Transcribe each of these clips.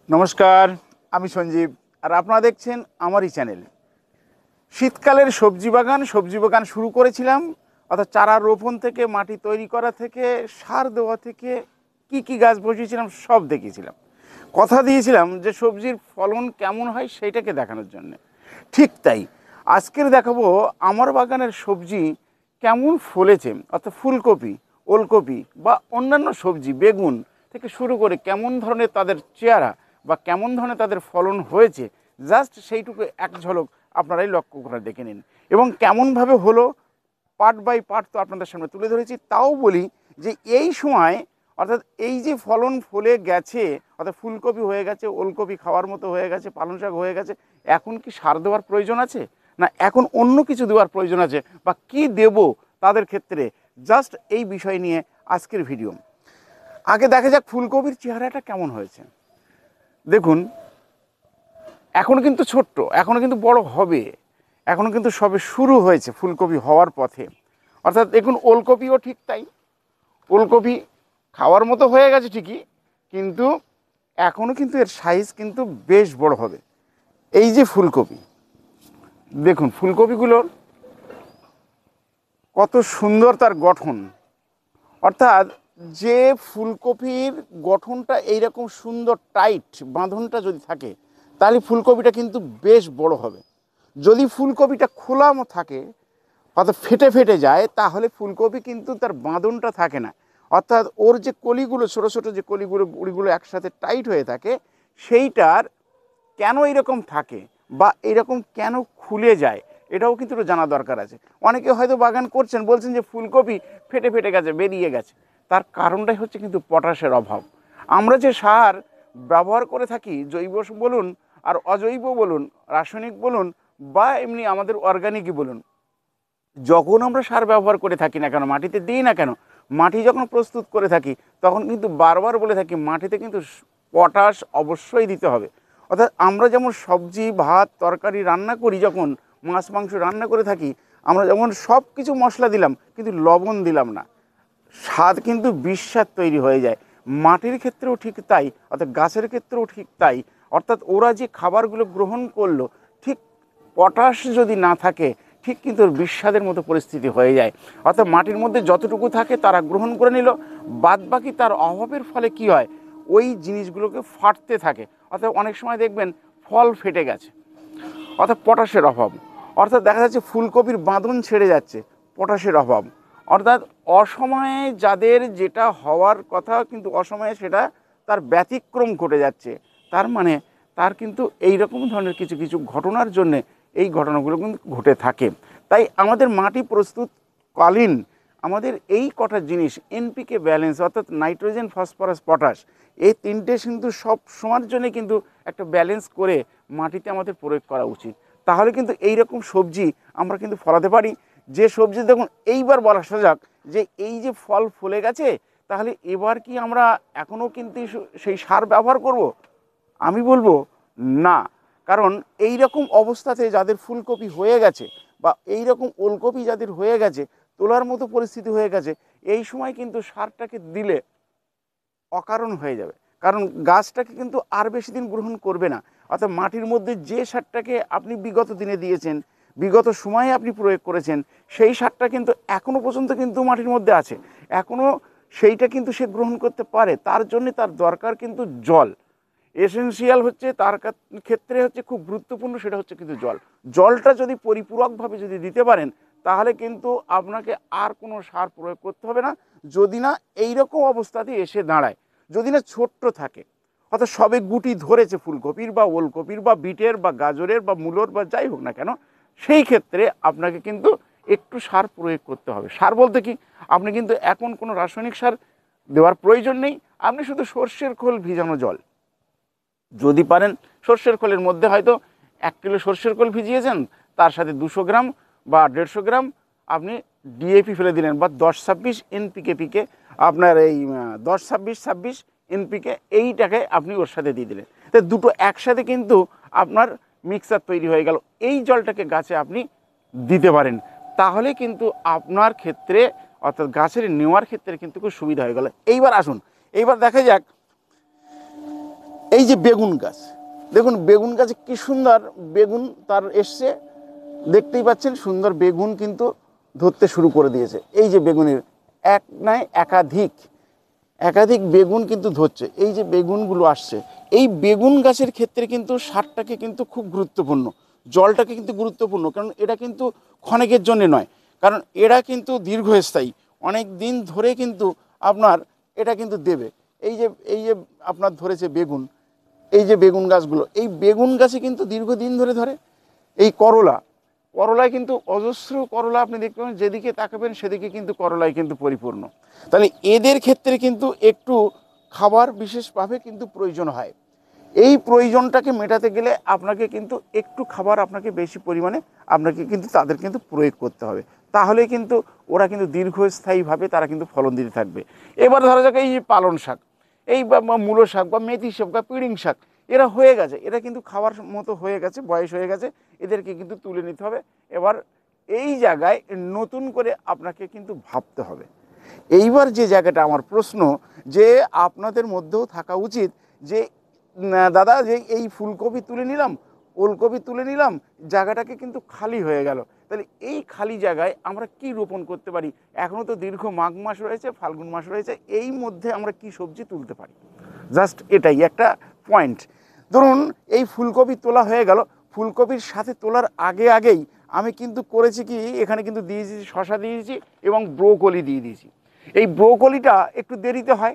নমস্কার, আমি সঞ্জীব আর আপনারা দেখছেন আমারই চ্যানেল। শীতকালের সবজি বাগান শুরু করেছিলাম। অর্থাৎ চারা রোপণ থেকে, মাটি তৈরি করা থেকে, সার দেওয়া থেকে কি গাছ বসিয়েছিলাম সব দেখিয়েছিলাম। কথা দিয়েছিলাম যে সবজির ফলন কেমন হয় সেইটাকে দেখানোর জন্য। ঠিক তাই আজকের দেখাবো আমার বাগানের সবজি কেমন ফলেছে। অর্থাৎ ফুলকপি, ওলকপি বা অন্যান্য সবজি, বেগুন থেকে শুরু করে কেমন ধরনের তাদের চেহারা বা কেমন ধরনের তাদের ফলন হয়েছে, জাস্ট সেইটুকু এক ঝলক আপনারাই লক্ষ্য করে দেখে নিন। এবং কেমনভাবে হলো পার্ট বাই পার্ট তো আপনাদের সামনে তুলে ধরেছি। তাও বলি যে এই সময় অর্থাৎ এই যে ফলন ফলে গেছে, অর্থাৎ ফুলকপি হয়ে গেছে, ওলকপি খাওয়ার মতো হয়ে গেছে, পালং শাক হয়ে গেছে, এখন কি সার দেওয়ার প্রয়োজন আছে, না এখন অন্য কিছু দেওয়ার প্রয়োজন আছে, বা কি দেব তাদের ক্ষেত্রে, জাস্ট এই বিষয় নিয়ে আজকের ভিডিও। আগে দেখা যাক ফুলকপির চেহারাটা কেমন হয়েছে। দেখুন, এখনও কিন্তু ছোট্ট, এখনও কিন্তু বড় হবে, এখনও কিন্তু সবে শুরু হয়েছে ফুলকপি হওয়ার পথে। অর্থাৎ দেখুন, ওলকপিও ঠিক তাই। ওলকপি খাওয়ার মতো হয়ে গেছে ঠিকই, কিন্তু এখনও কিন্তু এর সাইজ কিন্তু বেশ বড় হবে। এই যে ফুলকপি, দেখুন ফুলকপিগুলোর কত সুন্দর তার গঠন। অর্থাৎ যে ফুলকপির গঠনটা এইরকম সুন্দর টাইট বাঁধনটা যদি থাকে, তাহলে ফুলকপিটা কিন্তু বেশ বড় হবে। যদি ফুলকপিটা খোলা থাকে, অর্থাৎ ফেটে ফেটে যায়, তাহলে ফুলকপি কিন্তু তার বাঁধনটা থাকে না। অর্থাৎ ওর যে কলিগুলো, ছোটো ছোটো যে কলিগুলো, গুঁড়িগুলো একসাথে টাইট হয়ে থাকে, সেইটার কেন এইরকম থাকে বা এইরকম কেন খুলে যায়, এটাও কিন্তু একটু জানা দরকার আছে। অনেকে হয়তো বাগান করছেন, বলছেন যে ফুলকপি ফেটে ফেটে গেছে, বেরিয়ে গেছে। তার কারণটাই হচ্ছে কিন্তু পটাশের অভাব। আমরা যে সার ব্যবহার করে থাকি, জৈব বলুন আর অজৈব বলুন, রাসায়নিক বলুন বা এমনি আমাদের অর্গানিকই বলুন, যখন আমরা সার ব্যবহার করে থাকি না কেন, মাটিতে দিই না কেন, মাটি যখন প্রস্তুত করে থাকি, তখন কিন্তু বারবার বলে থাকি মাটিতে কিন্তু পটাশ অবশ্যই দিতে হবে। অর্থাৎ আমরা যেমন সবজি, ভাত, তরকারি রান্না করি, যখন মাছ মাংস রান্না করে থাকি, আমরা যেমন সব কিছু মশলা দিলাম কিন্তু লবণ দিলাম না, স্বাদ কিন্তু বিস্বাদ তৈরি হয়ে যায়। মাটির ক্ষেত্রেও ঠিক তাই, অর্থাৎ গাছের ক্ষেত্রেও ঠিক তাই। অর্থাৎ ওরা যে খাবারগুলো গ্রহণ করলো, ঠিক পটাশ যদি না থাকে, ঠিক কিন্তু বিস্বাদের মতো পরিস্থিতি হয়ে যায়। অর্থাৎ মাটির মধ্যে যতটুকু থাকে তারা গ্রহণ করে নিল, বাদ বাকি তার অভাবের ফলে কি হয়, ওই জিনিসগুলোকে ফাটতে থাকে। অর্থাৎ অনেক সময় দেখবেন ফল ফেটে গেছে, অর্থাৎ পটাশের অভাব। অর্থাৎ দেখা যাচ্ছে ফুলকপির বাঁধন ছেড়ে যাচ্ছে, পটাশের অভাব। অর্থাৎ অসময়ে যাদের যেটা হওয়ার কথা, কিন্তু অসময়ে সেটা তার ব্যতিক্রম ঘটে যাচ্ছে। তার মানে তার কিন্তু এই রকম ধরনের কিছু কিছু ঘটনার জন্যে এই ঘটনাগুলো কিন্তু ঘটে থাকে। তাই আমাদের মাটি প্রস্তুতকালীন আমাদের এই কটা জিনিস, এনপিকে ব্যালেন্স, অর্থাৎ নাইট্রোজেন, ফসফরাস, পটাশ, এই তিনটে কিন্তু সব সময়ের জন্য কিন্তু একটা ব্যালেন্স করে মাটিতে আমাদের প্রয়োগ করা উচিত। তাহলে কিন্তু এই রকম সবজি আমরা কিন্তু ফলাতে পারি। যে সবজি দেখুন, এইবার বলা যাক যে এই যে ফল ফলে গেছে, তাহলে এবার কি আমরা এখনও কিন্তু সেই সার ব্যবহার করব? আমি বলবো না। কারণ এই রকম অবস্থাতে যাদের ফুলকপি হয়ে গেছে বা এই রকম ওলকপি যাদের হয়ে গেছে, তোলার মতো পরিস্থিতি হয়ে গেছে, এই সময় কিন্তু সারটাকে দিলে অকারণ হয়ে যাবে। কারণ গাছটাকে কিন্তু আর বেশি দিন গ্রহণ করবে না। অর্থাৎ মাটির মধ্যে যে সারটাকে আপনি বিগত দিনে দিয়েছেন, বিগত সময়ে আপনি প্রয়োগ করেছেন, সেই সারটা কিন্তু এখনও পর্যন্ত কিন্তু মাটির মধ্যে আছে, এখনও সেইটা কিন্তু সে গ্রহণ করতে পারে। তার জন্যে তার দরকার কিন্তু জল। এসেনশিয়াল হচ্ছে তার ক্ষেত্রে হচ্ছে খুব গুরুত্বপূর্ণ, সেটা হচ্ছে কিন্তু জল। জলটা যদি পরিপূরকভাবে যদি দিতে পারেন, তাহলে কিন্তু আপনাকে আর কোনো সার প্রয়োগ করতে হবে না। যদি না এই রকম অবস্থাতে এসে দাঁড়ায়, যদি না ছোট্ট থাকে, অর্থাৎ সবে গুটি ধরেছে ফুলকপির বা ওলকপির বা বিটের বা গাজরের বা মূলোর বা যাই হোক না কেন, সেই ক্ষেত্রে আপনাকে কিন্তু একটু সার প্রয়োগ করতে হবে। সার বলতে কি, আপনি কিন্তু এখন কোনো রাসায়নিক সার দেওয়ার প্রয়োজন নেই। আপনি শুধু সর্ষের খোল ভিজানো জল, যদি পারেন সর্ষের খোলের মধ্যে হয়তো 1 কিলো সর্ষের খোল ভিজিয়েছেন, তার সাথে 200 গ্রাম বা 150 গ্রাম আপনি ডিএপি ফেলে দিলেন, বা 10-26 এনপিকে আপনার এই 10-26-26 এনপিকে, এইটাকে আপনি ওর সাথে দিয়ে দিলেন। তো দুটো একসাথে কিন্তু আপনার মিক্সার তৈরি হয়ে গেল। এই জলটাকে গাছে আপনি দিতে পারেন, তাহলে কিন্তু আপনার ক্ষেত্রে, অর্থাৎ গাছের নেওয়ার ক্ষেত্রে কিন্তু খুব সুবিধা হয়ে গেল। এইবার আসুন, এইবার দেখা যাক এই যে বেগুন গাছ, দেখুন বেগুন গাছে কি সুন্দর বেগুন তার এসছে, দেখতেই পাচ্ছেন সুন্দর বেগুন কিন্তু ধরতে শুরু করে দিয়েছে। এই যে বেগুনের এক নয় একাধিক বেগুন কিন্তু ধরছে, এই যে বেগুনগুলো আসছে। এই বেগুন গাছের ক্ষেত্রে কিন্তু সারটাকে কিন্তু খুব গুরুত্বপূর্ণ, জলটাকে কিন্তু গুরুত্বপূর্ণ, কারণ এটা কিন্তু ক্ষণিকের জন্য নয়, কারণ এরা কিন্তু দীর্ঘস্থায়ী, অনেক দিন ধরে কিন্তু আপনার এটা কিন্তু দেবে। এই যে আপনার ধরেছে বেগুন, এই যে বেগুন গাছগুলো, এই বেগুন গাছে কিন্তু দীর্ঘদিন ধরে এই করলায় কিন্তু অজস্র করলা আপনি দেখতে পাবেন, যেদিকে তাকাবেন সেদিকে কিন্তু করলায় কিন্তু পরিপূর্ণ। তাহলে এদের ক্ষেত্রে কিন্তু একটু খাবার বিশেষভাবে কিন্তু প্রয়োজন হয়। এই প্রয়োজনটাকে মেটাতে গেলে আপনাকে কিন্তু একটু খাবার আপনাকে বেশি পরিমাণে আপনাকে কিন্তু তাদের কিন্তু প্রয়োগ করতে হবে, তাহলে কিন্তু ওরা কিন্তু দীর্ঘস্থায়ীভাবে তারা কিন্তু ফলন দিতে থাকবে। এবার ধরা যাক এই যে পালং শাক, এই বা মূলো শাক বা মেথি শাক বা পিড়িং শাক, এরা হয়ে গেছে, এরা কিন্তু খাওয়ার মতো হয়ে গেছে, বয়স হয়ে গেছে, এদেরকে কিন্তু তুলে নিতে হবে। এবার এই জায়গায় নতুন করে আপনাকে কিন্তু ভাবতে হবে। এইবার যে জায়গাটা আমার প্রশ্ন, যে আপনাদের মধ্যেও থাকা উচিত যে দাদা যে এই ফুলকপি তুলে নিলাম, ওলকপি তুলে নিলাম, জায়গাটাকে কিন্তু খালি হয়ে গেল, তাহলে এই খালি জায়গায় আমরা কি রোপণ করতে পারি? এখনও তো দীর্ঘ মাঘ মাস রয়েছে, ফাল্গুন মাস রয়েছে, এই মধ্যে আমরা কি সবজি তুলতে পারি? জাস্ট এটাই একটা পয়েন্ট। ধরুন এই ফুলকপি তোলা হয়ে গেল, ফুলকপির সাথে তোলার আগেই আমি কিন্তু করেছি কি, এখানে কিন্তু দিয়েছি শশা দিয়েছি এবং ব্রোকলি দিয়ে দিয়েছি। এই ব্রোকলিটা একটু দেরিতে হয়,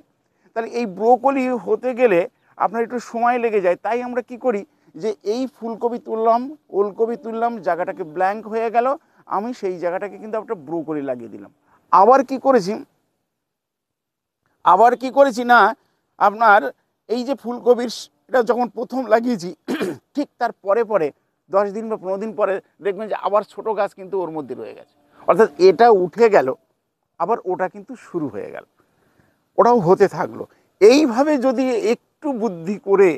তাহলে এই ব্রোকলি হতে গেলে আপনার একটু সময় লেগে যায়, তাই আমরা কি করি যে এই ফুলকপি তুললাম, ওলকপি তুললাম, জায়গাটাকে ব্ল্যাঙ্ক হয়ে গেল, আমি সেই জায়গাটাকে কিন্তু একটা ব্রোকলি লাগিয়ে দিলাম। আবার কি করেছি না, আপনার এই যে ফুলকপির এটা যখন প্রথম লাগিয়েছি ঠিক তার পরে 10 দিন বা 15 দিন পরে দেখবেন যে আবার ছোট গাছ কিন্তু ওর মধ্যে রয়ে গেছে, অর্থাৎ এটা উঠে গেল, আবার ওটা কিন্তু শুরু হয়ে গেল, ওটাও হতে থাকলো। এইভাবে যদি একটু বুদ্ধি করে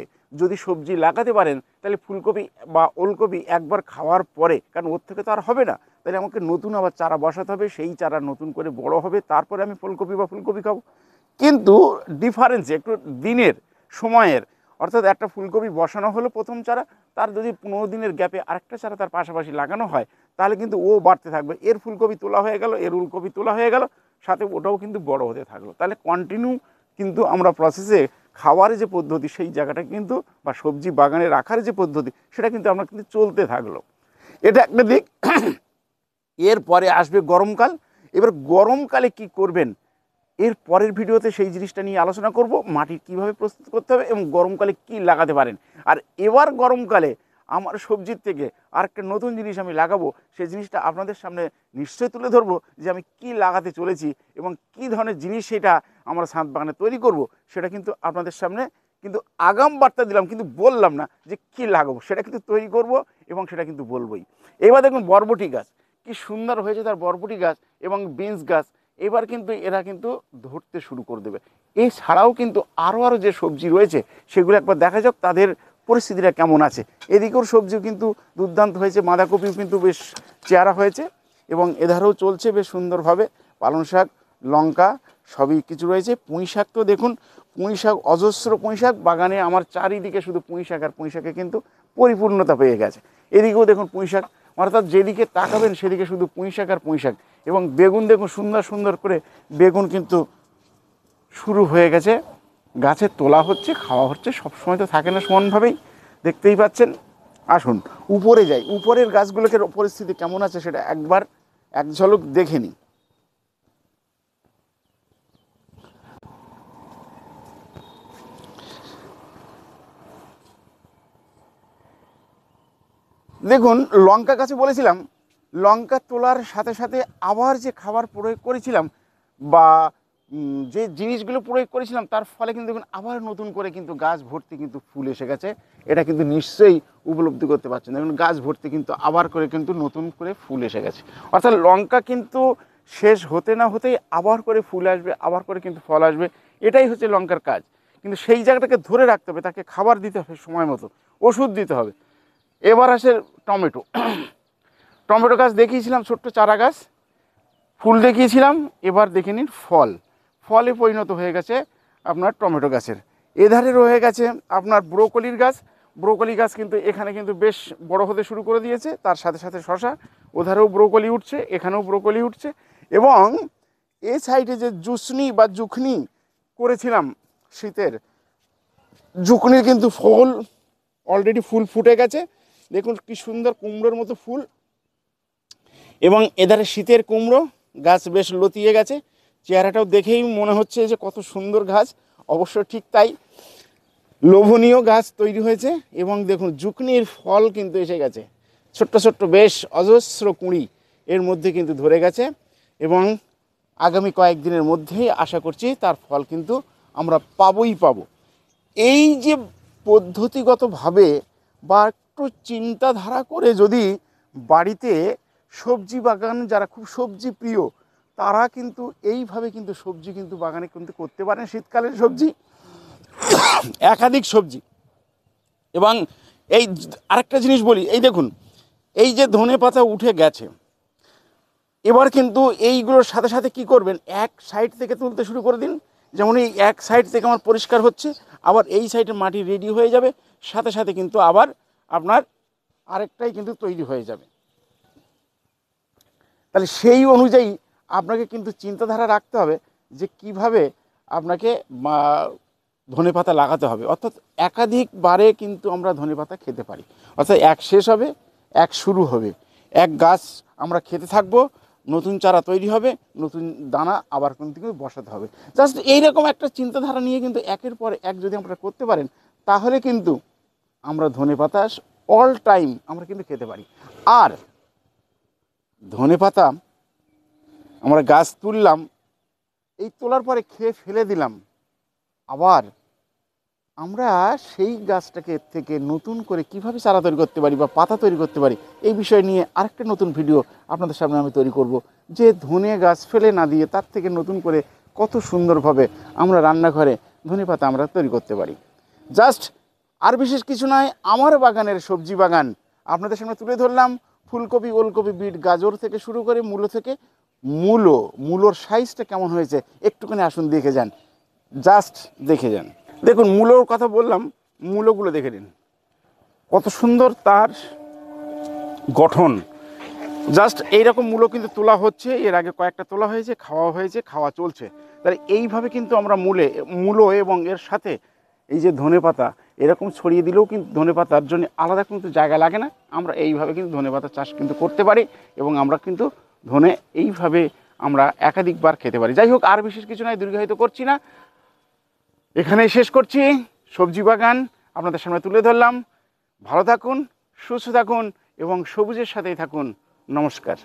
যদি সবজি লাগাতে পারেন, তাহলে ফুলকপি বা ওলকপি একবার খাওয়ার পরে, কারণ ওর থেকে তো আর হবে না, তাহলে আমাকে নতুন আবার চারা বসাতে হবে, সেই চারা নতুন করে বড় হবে, তারপরে আমি ফুলকপি খাবো। কিন্তু ডিফারেন্স একটু দিনের সময়ের, অর্থাৎ একটা ফুলকপি বসানো হলো প্রথম চারা, তার যদি 15 দিনের গ্যাপে আরেকটা চারা তার পাশাপাশি লাগানো হয়, তাহলে কিন্তু ও বাড়তে থাকবে, এর ফুলকপি তোলা হয়ে গেল, এর ওলকপি তোলা হয়ে গেল, সাথে ওটাও কিন্তু বড় হতে থাকলো। তাহলে কন্টিনিউ কিন্তু আমরা প্রসেসে খাওয়ার যে পদ্ধতি সেই জায়গাটা কিন্তু, বা সবজি বাগানে রাখার যে পদ্ধতি, সেটা কিন্তু আমরা কিন্তু চলতে থাকলো। এটা একটা দিক। এরপরে আসবে গরমকাল। এবার গরমকালে কি করবেন, এর পরের ভিডিওতে সেই জিনিসটা নিয়ে আলোচনা করব, মাটি কিভাবে প্রস্তুত করতে হবে এবং গরমকালে কি লাগাতে পারেন। আর এবার গরমকালে আমার সবজির থেকে আরেকটা নতুন জিনিস আমি লাগাবো, সেই জিনিসটা আপনাদের সামনে নিশ্চয়ই তুলে ধরবো, যে আমি কি লাগাতে চলেছি এবং কি ধরনের জিনিস সেটা আমরা ছাদ বাগানে তৈরি করব, সেটা কিন্তু আপনাদের সামনে কিন্তু আগাম বার্তা দিলাম, কিন্তু বললাম না যে কি লাগাবো, সেটা কিন্তু তৈরি করব এবং সেটা কিন্তু বলবোই। এবার দেখুন বরবটি গাছ কি সুন্দর হয়েছে, তার বরবটি গাছ এবং বিনস গাছ, এবার কিন্তু এরা কিন্তু ধরতে শুরু করে দেবে। এছাড়াও কিন্তু আরও যে সবজি রয়েছে সেগুলো একবার দেখা যাক তাদের পরিস্থিতিটা কেমন আছে। এদিকেও সবজিও কিন্তু দুর্দান্ত হয়েছে, বাঁধাকপিও কিন্তু বেশ চেহারা হয়েছে এবং এধারেও চলছে বেশ সুন্দরভাবে, পালং শাক, লঙ্কা সবই কিছু রয়েছে। পুঁই শাক তো দেখুন, পুঁই শাক অজস্র পুঁই শাক বাগানে আমার চারিদিকে, শুধু পুঁই শাক আর পুঁই শাকে কিন্তু পরিপূর্ণতা পেয়ে গেছে। এদিকেও দেখুন পুঁই শাক, অর্থাৎ যেদিকে তাকাবেন সেদিকে শুধু পুঁই শাক আর পুঁই শাক। এবং বেগুন দেখুন সুন্দর করে বেগুন কিন্তু শুরু হয়ে গেছে, গাছে তোলা হচ্ছে, খাওয়া হচ্ছে, সবসময় তো থাকে না সমানভাবেই, দেখতেই পাচ্ছেন। আসুন উপরে যাই, উপরের গাছগুলোকে পরিস্থিতি কেমন আছে সেটা একবার এক ঝলক দেখে নিই। দেখুন লঙ্কা গাছে বলেছিলাম, লঙ্কা তোলার সাথে সাথে আবার যে খাবার প্রয়োগ করেছিলাম বা যে জিনিসগুলো প্রয়োগ করেছিলাম, তার ফলে কিন্তু দেখুন আবার নতুন করে কিন্তু গাছ ভর্তি কিন্তু ফুল এসে গেছে। এটা কিন্তু নিশ্চয়ই উপলব্ধি করতে পারছেন, দেখুন গাছ ভর্তি কিন্তু আবার করে কিন্তু নতুন করে ফুল এসে গেছে। অর্থাৎ লঙ্কা কিন্তু শেষ হতে না হতেই আবার করে ফুল আসবে, আবার করে কিন্তু ফল আসবে, এটাই হচ্ছে লঙ্কার কাজ। কিন্তু সেই জায়গাটাকে ধরে রাখতে হবে, তাকে খাবার দিতে হবে সময় মতো, ওষুধ দিতে হবে। এবার আসে টমেটো। টমেটো গাছ দেখিয়েছিলাম, ছোট্ট চারা গাছ, ফুল দেখিয়েছিলাম, এবার দেখে নিন ফলে পরিণত হয়ে গেছে আপনার টমেটো গাছের। এধারে রয়ে গেছে আপনার ব্রোকলির গাছ। ব্রোকলি গাছ কিন্তু এখানে কিন্তু বেশ বড় হতে শুরু করে দিয়েছে, তার সাথে সাথে শশা, ওধারেও ব্রোকলি উঠছে, এখানেও ব্রোকলি উঠছে। এবং এই সাইডে যে জুসনি বা জুখনি করেছিলাম শীতের, জুকনির কিন্তু ফুল অলরেডি ফুল ফুটে গেছে। দেখুন কি সুন্দর কুমড়োর মতো ফুল। এবং এধারে শীতের কুমড়ো গাছ বেশ লতিয়ে গেছে, চেহারাটাও দেখেই মনে হচ্ছে যে কত সুন্দর গাছ। অবশ্য ঠিক তাই, লোভনীয় গাছ তৈরি হয়েছে। এবং দেখুন জুকনির ফল কিন্তু এসে গেছে, ছোট্ট ছোট্ট বেশ অজস্র কুঁড়ি এর মধ্যে কিন্তু ধরে গেছে। এবং আগামী কয়েকদিনের মধ্যেই আশা করছি তার ফল কিন্তু আমরা পাবই পাবো। এই যে পদ্ধতিগতভাবে বা একটু চিন্তাধারা করে যদি বাড়িতে সবজি বাগান, যারা খুব সবজি প্রিয় তারা কিন্তু এইভাবে কিন্তু সবজি কিন্তু বাগানে কিন্তু করতে পারেন। শীতকালের সবজি, একাধিক সবজি। এবং এই আরেকটা জিনিস বলি, এই দেখুন এই যে ধনে পাতা উঠে গেছে, এবার কিন্তু এইগুলোর সাথে সাথে কি করবেন, এক সাইড থেকে তুলতে শুরু করে দিন। যেমন এই এক সাইড থেকে আমার পরিষ্কার হচ্ছে, আবার এই সাইডে মাটি রেডি হয়ে যাবে, সাথে সাথে কিন্তু আবার আপনার আরেকটাই কিন্তু তৈরি হয়ে যাবে। তাহলে সেই অনুযায়ী আপনাকে কিন্তু চিন্তাধারা রাখতে হবে যে কিভাবে আপনাকে ধনেপাতা লাগাতে হবে। অর্থাৎ একাধিকবারে কিন্তু আমরা ধনেপাতা খেতে পারি। অর্থাৎ এক শেষ হবে, এক শুরু হবে, এক গাছ আমরা খেতে থাকবো, নতুন চারা তৈরি হবে, নতুন দানা আবার কিন্তু বসাতে হবে। জাস্ট এইরকম একটা চিন্তাধারা নিয়ে কিন্তু একের পর এক যদি আমরা করতে পারেন, তাহলে কিন্তু আমরা ধনেপাতা অল টাইম আমরা কিন্তু খেতে পারি। আর ধনেপাতা আমরা গাছ তুললাম, এই তোলার পরে খেয়ে ফেলে দিলাম, আবার আমরা সেই গাছটাকে থেকে নতুন করে কিভাবে চারা তৈরি করতে পারি বা পাতা তৈরি করতে পারি, এই বিষয় নিয়ে আরেকটা নতুন ভিডিও আপনাদের সামনে আমি তৈরি করব। যে ধনে গাছ ফেলে না দিয়ে তার থেকে নতুন করে কত সুন্দরভাবে আমরা রান্নাঘরে ধনে পাতা আমরা তৈরি করতে পারি। জাস্ট আর বিশেষ কিছু নয়, আমার বাগানের সবজি বাগান আপনাদের সামনে তুলে ধরলাম। ফুলকপি, ওলকপি, বিট, গাজর থেকে শুরু করে মূলো থেকে, মূলোর সাইজটা কেমন হয়েছে একটুখানি আসুন দেখে যান, জাস্ট দেখে যান। দেখুন মূলোর কথা বললাম, মূলোগুলো দেখে নিন কত সুন্দর তার গঠন। জাস্ট এইরকম মূলো কিন্তু তোলা হচ্ছে, এর আগে কয়েকটা তোলা হয়েছে, খাওয়া চলছে। তাহলে এইভাবে কিন্তু আমরা মূলো এবং এর সাথে এই যে ধনেপাতা এরকম ছড়িয়ে দিলেও কিন্তু ধনেপাতার জন্য আলাদা কিন্তু জায়গা লাগে না। আমরা এইভাবে কিন্তু ধনেপাতা চাষ কিন্তু করতে পারি এবং আমরা কিন্তু ধনে এইভাবে আমরা একাধিকবার খেতে পারি। যাই হোক, আর বিশেষ কিছু নয়, দীর্ঘায়িত করছি না, এখানেই শেষ করছি। সবজি বাগান আপনাদের সামনে তুলে ধরলাম। ভালো থাকুন, সুস্থ থাকুন এবং সবুজের সাথেই থাকুন। নমস্কার।